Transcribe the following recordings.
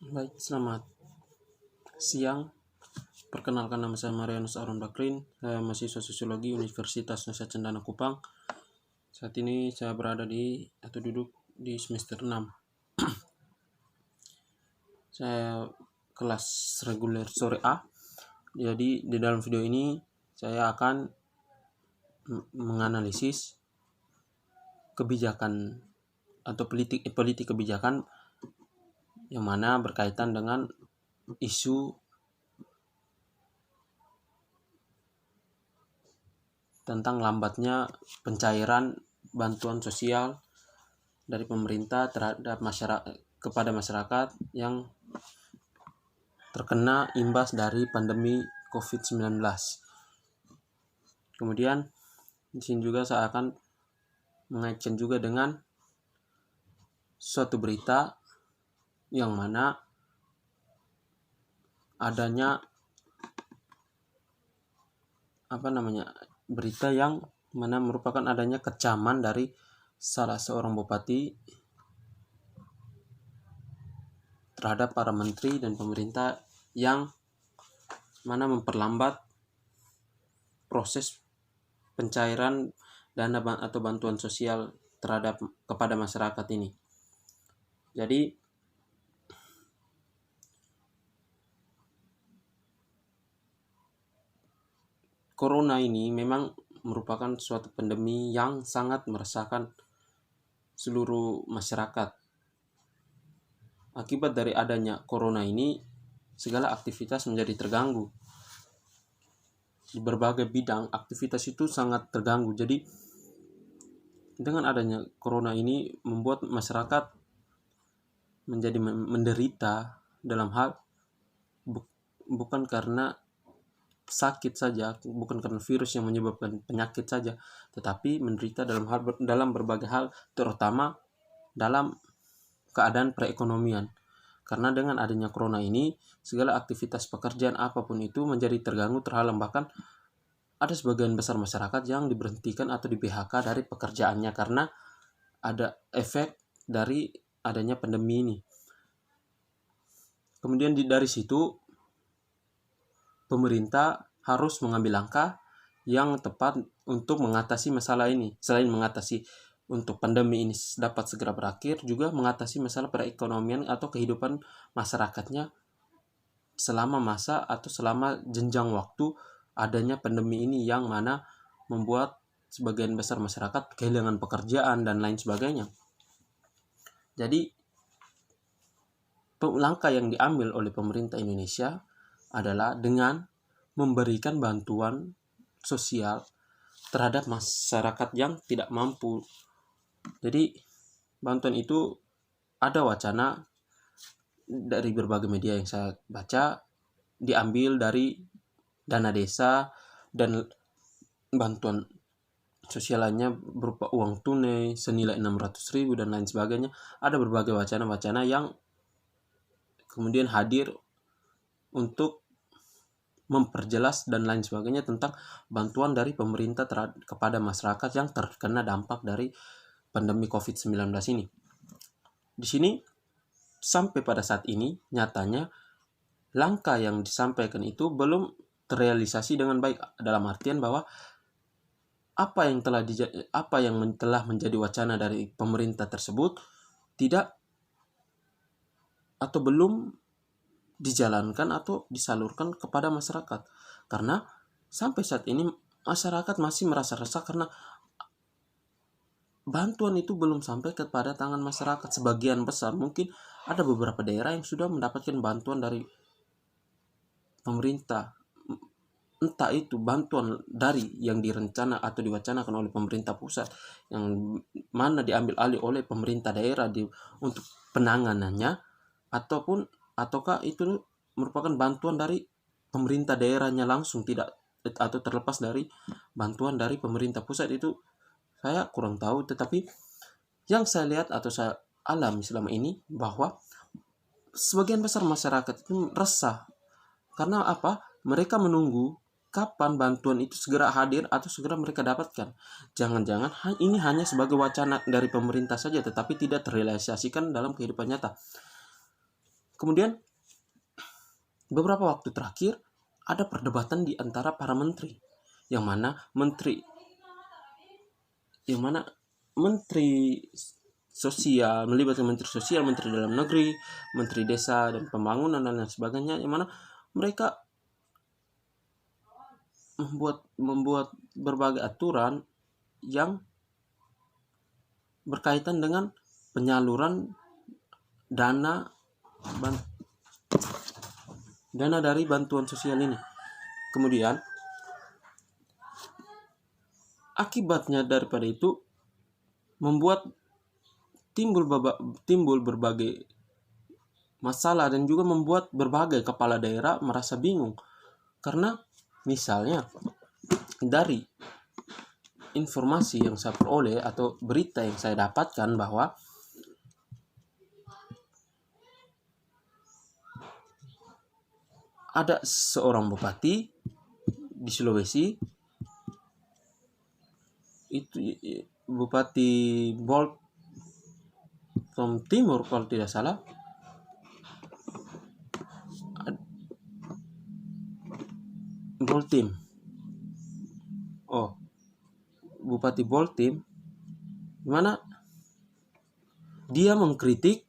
Baik, selamat siang. Perkenalkan, nama saya Marianus Aaron Bakrin. Saya mahasiswa Sosiologi Universitas Nusa Cendana Kupang. Saat ini saya berada duduk di semester 6. Saya kelas reguler sore A. Jadi di dalam video ini saya akan menganalisis kebijakan atau politik kebijakan yang mana berkaitan dengan isu tentang lambatnya pencairan bantuan sosial dari pemerintah terhadap kepada masyarakat yang terkena imbas dari pandemi COVID-19. Kemudian di sini juga saya akan mengaitkan juga dengan suatu berita yang mana adanya berita yang mana merupakan adanya kecaman dari salah seorang bupati terhadap para menteri dan pemerintah yang mana memperlambat proses pencairan dana atau bantuan sosial kepada masyarakat ini. Jadi corona ini memang merupakan suatu pandemi yang sangat meresahkan seluruh masyarakat. Akibat dari adanya corona ini, segala aktivitas menjadi terganggu. Di berbagai bidang, aktivitas itu sangat terganggu. Jadi, dengan adanya corona ini membuat masyarakat menjadi menderita dalam hal bukan karena sakit saja, bukan karena virus yang menyebabkan penyakit saja, tetapi menderita dalam berbagai hal, terutama dalam keadaan perekonomian. Karena dengan adanya corona ini, segala aktivitas pekerjaan apapun itu menjadi terganggu, terhalang. Bahkan ada sebagian besar masyarakat yang diberhentikan atau di-PHK dari pekerjaannya karena ada efek dari adanya pandemi ini. Kemudian dari situ pemerintah harus mengambil langkah yang tepat untuk mengatasi masalah ini. Selain mengatasi untuk pandemi ini dapat segera berakhir, juga mengatasi masalah perekonomian atau kehidupan masyarakatnya selama masa atau selama jenjang waktu adanya pandemi ini, yang mana membuat sebagian besar masyarakat kehilangan pekerjaan dan lain sebagainya. Jadi langkah yang diambil oleh pemerintah Indonesia adalah dengan memberikan bantuan sosial terhadap masyarakat yang tidak mampu. Jadi bantuan itu ada wacana dari berbagai media yang saya baca, diambil dari dana desa dan bantuan sosial lainnya berupa uang tunai senilai 600.000 dan lain sebagainya. Ada berbagai wacana-wacana yang kemudian hadir untuk memperjelas dan lain sebagainya tentang bantuan dari pemerintah kepada masyarakat yang terkena dampak dari pandemi COVID-19 ini. Di sini sampai pada saat ini nyatanya langkah yang disampaikan itu belum terrealisasi dengan baik, dalam artian bahwa apa yang telah menjadi wacana dari pemerintah tersebut tidak atau belum dijalankan atau disalurkan kepada masyarakat. Karena sampai saat ini masyarakat masih merasa resah karena bantuan itu belum sampai kepada tangan masyarakat. Sebagian besar, mungkin ada beberapa daerah yang sudah mendapatkan bantuan dari pemerintah, entah itu bantuan dari yang direncana atau diwacanakan oleh pemerintah pusat, yang mana diambil alih oleh pemerintah daerah untuk penanganannya, ataukah itu merupakan bantuan dari pemerintah daerahnya langsung, tidak atau terlepas dari bantuan dari pemerintah pusat. Itu saya kurang tahu, tetapi yang saya lihat atau saya alami selama ini bahwa sebagian besar masyarakat itu resah. Karena apa? Mereka menunggu kapan bantuan itu segera hadir atau segera mereka dapatkan. Jangan-jangan ini hanya sebagai wacana dari pemerintah saja, tetapi tidak terrealisasikan dalam kehidupan nyata. Kemudian beberapa waktu terakhir ada perdebatan di antara para menteri, yang mana menteri sosial melibatkan menteri sosial, menteri dalam negeri, menteri desa dan pembangunan dan lain sebagainya, yang mana mereka membuat berbagai aturan yang berkaitan dengan penyaluran dana dari bantuan sosial ini. Kemudian akibatnya daripada itu membuat timbul berbagai masalah dan juga membuat berbagai kepala daerah merasa bingung. Karena misalnya dari informasi yang saya peroleh atau berita yang saya dapatkan bahwa ada seorang bupati di Sulawesi, itu Bupati Boltom Timur kalau tidak salah, Boltim. Bupati Boltim, dimana dia mengkritik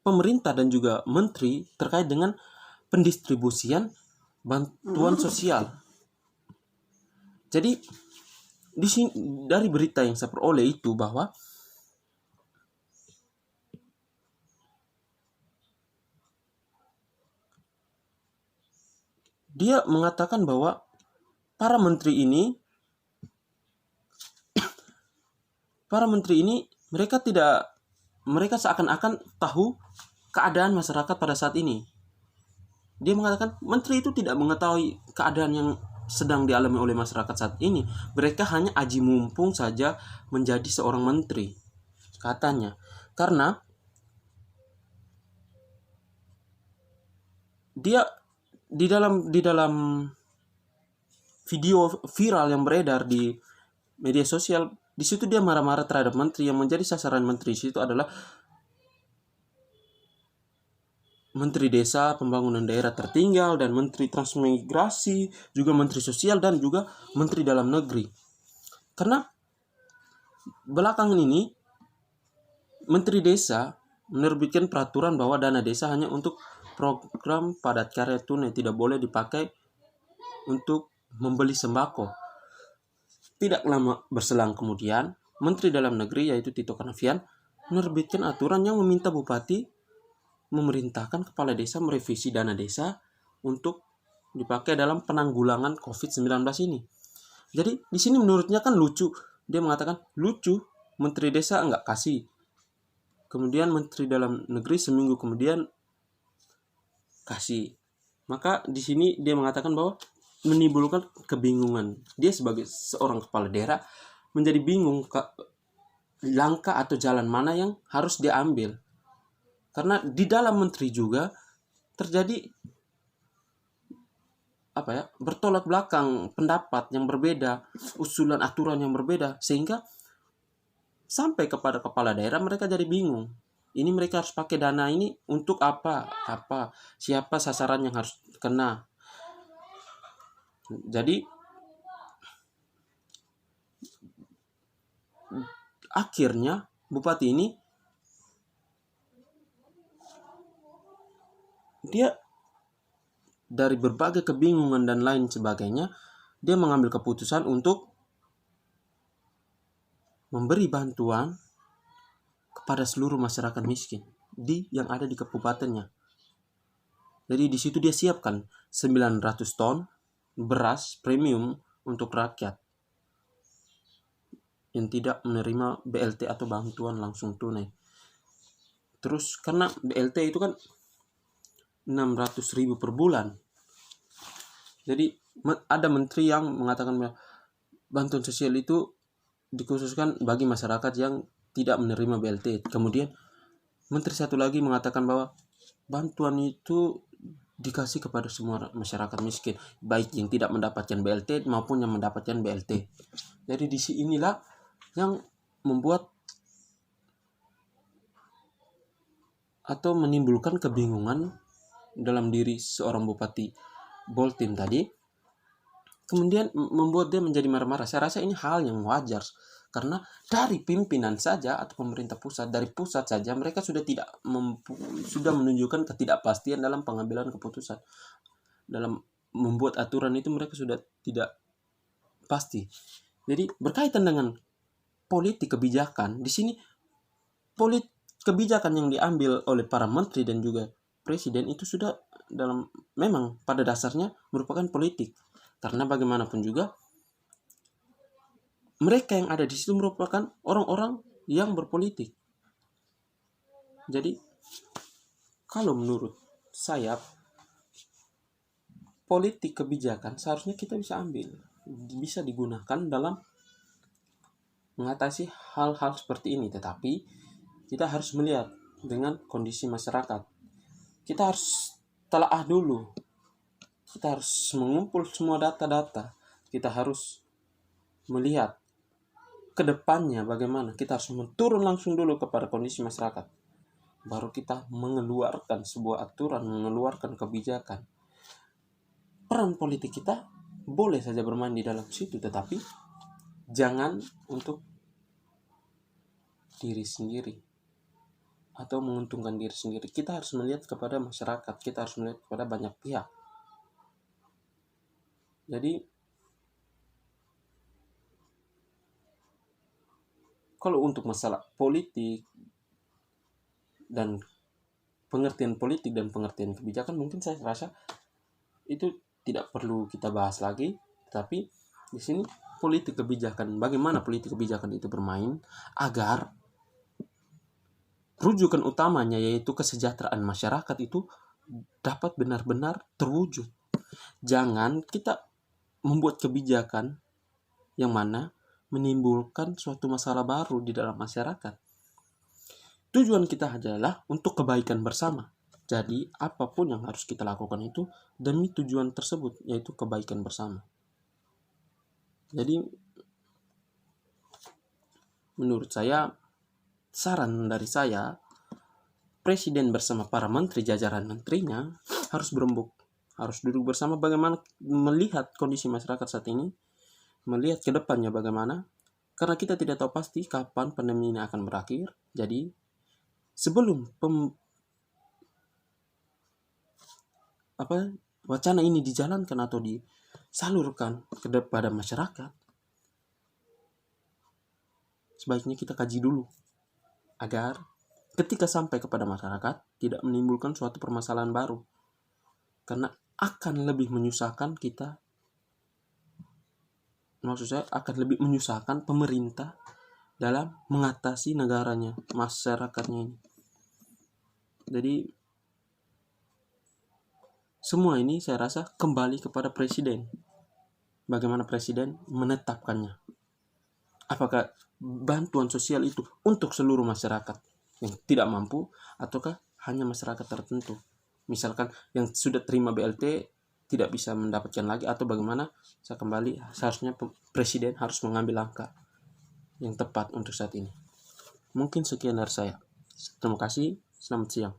pemerintah dan juga menteri terkait dengan pendistribusian bantuan sosial. Jadi di sini dari berita yang saya peroleh itu bahwa dia mengatakan bahwa para menteri ini mereka seakan-akan tahu keadaan masyarakat pada saat ini. Dia mengatakan menteri itu tidak mengetahui keadaan yang sedang dialami oleh masyarakat saat ini. Mereka hanya aji mumpung saja menjadi seorang menteri, katanya. Karena dia di dalam video viral yang beredar di media sosial, di situ dia marah-marah terhadap menteri. Yang menjadi sasaran menteri itu adalah Menteri Desa, Pembangunan Daerah Tertinggal, dan Menteri Transmigrasi, juga Menteri Sosial, dan juga Menteri Dalam Negeri. Karena belakangan ini Menteri Desa menerbitkan peraturan bahwa dana desa hanya untuk program padat karya tunai, tidak boleh dipakai untuk membeli sembako. Tidak lama berselang kemudian, Menteri Dalam Negeri yaitu Tito Karnavian menerbitkan aturan yang meminta bupati memerintahkan kepala desa merevisi dana desa untuk dipakai dalam penanggulangan COVID-19 ini. Jadi di sini menurutnya kan lucu. Dia mengatakan lucu, Menteri Desa enggak kasih. Kemudian Menteri Dalam Negeri seminggu kemudian kasih. Maka di sini dia mengatakan bahwa menimbulkan kebingungan. Dia sebagai seorang kepala daerah menjadi bingung langkah atau jalan mana yang harus dia ambil. Karena di dalam menteri juga terjadi bertolak belakang pendapat yang berbeda, usulan aturan yang berbeda, sehingga sampai kepada kepala daerah mereka jadi bingung. Ini mereka harus pakai dana ini untuk apa? Siapa sasaran yang harus kena? Jadi akhirnya bupati ini dia dari berbagai kebingungan dan lain sebagainya, dia mengambil keputusan untuk memberi bantuan kepada seluruh masyarakat miskin yang ada di kabupatennya. Jadi di situ dia siapkan 900 ton beras premium untuk rakyat yang tidak menerima BLT atau bantuan langsung tunai. Terus karena BLT itu kan 600.000 per bulan. Jadi ada menteri yang mengatakan bahwa bantuan sosial itu dikhususkan bagi masyarakat yang tidak menerima BLT. Kemudian menteri satu lagi mengatakan bahwa bantuan itu dikasih kepada semua masyarakat miskin, baik yang tidak mendapatkan BLT maupun yang mendapatkan BLT. Jadi di sinilah yang membuat atau menimbulkan kebingungan dalam diri seorang Bupati Boltim tadi, kemudian membuat dia menjadi marah-marah. Saya rasa ini hal yang wajar, karena dari pimpinan saja atau pemerintah pusat, dari pusat saja mereka sudah sudah menunjukkan ketidakpastian dalam pengambilan keputusan. Dalam membuat aturan itu mereka sudah tidak pasti. Jadi berkaitan dengan politik kebijakan, di sini kebijakan yang diambil oleh para menteri dan juga presiden itu sudah memang pada dasarnya merupakan politik. Karena bagaimanapun juga mereka yang ada di situ merupakan orang-orang yang berpolitik. Jadi kalau menurut saya, politik kebijakan seharusnya kita bisa ambil, bisa digunakan dalam mengatasi hal-hal seperti ini. Tetapi kita harus melihat dengan kondisi masyarakat. Kita harus telaah dulu. Kita harus mengumpul semua data-data. Kita harus melihat ke depannya bagaimana. Kita harus turun langsung dulu kepada kondisi masyarakat. Baru kita mengeluarkan sebuah aturan, mengeluarkan kebijakan. Peran politik kita boleh saja bermain di dalam situ, tetapi jangan untuk diri sendiri atau menguntungkan diri sendiri. Kita harus melihat kepada masyarakat, kita harus melihat kepada banyak pihak. Jadi kalau untuk masalah politik dan pengertian politik dan pengertian kebijakan, mungkin saya rasa itu tidak perlu kita bahas lagi. Tapi di sini politik kebijakan, bagaimana politik kebijakan itu bermain agar rujukan utamanya yaitu kesejahteraan masyarakat itu dapat benar-benar terwujud. Jangan kita membuat kebijakan yang mana menimbulkan suatu masalah baru di dalam masyarakat. Tujuan kita adalah untuk kebaikan bersama. Jadi apapun yang harus kita lakukan itu demi tujuan tersebut, yaitu kebaikan bersama. Jadi menurut saya, saran dari saya, presiden bersama para menteri, jajaran menterinya harus berembuk, harus duduk bersama bagaimana melihat kondisi masyarakat saat ini, melihat ke depannya bagaimana, karena kita tidak tahu pasti kapan pandemi ini akan berakhir. Jadi sebelum wacana ini dijalankan atau disalurkan kepada masyarakat, sebaiknya kita kaji dulu agar ketika sampai kepada masyarakat tidak menimbulkan suatu permasalahan baru, karena akan lebih menyusahkan kita. Maksud saya akan lebih menyusahkan pemerintah dalam mengatasi negaranya, masyarakatnya ini. Jadi semua ini saya rasa kembali kepada presiden. Bagaimana presiden menetapkannya? Apakah bantuan sosial itu untuk seluruh masyarakat yang tidak mampu, ataukah hanya masyarakat tertentu? Misalkan yang sudah terima BLT tidak bisa mendapatkan lagi, atau bagaimana? Seharusnya presiden harus mengambil langkah yang tepat untuk saat ini. Mungkin sekian dari saya. Terima kasih. Selamat siang.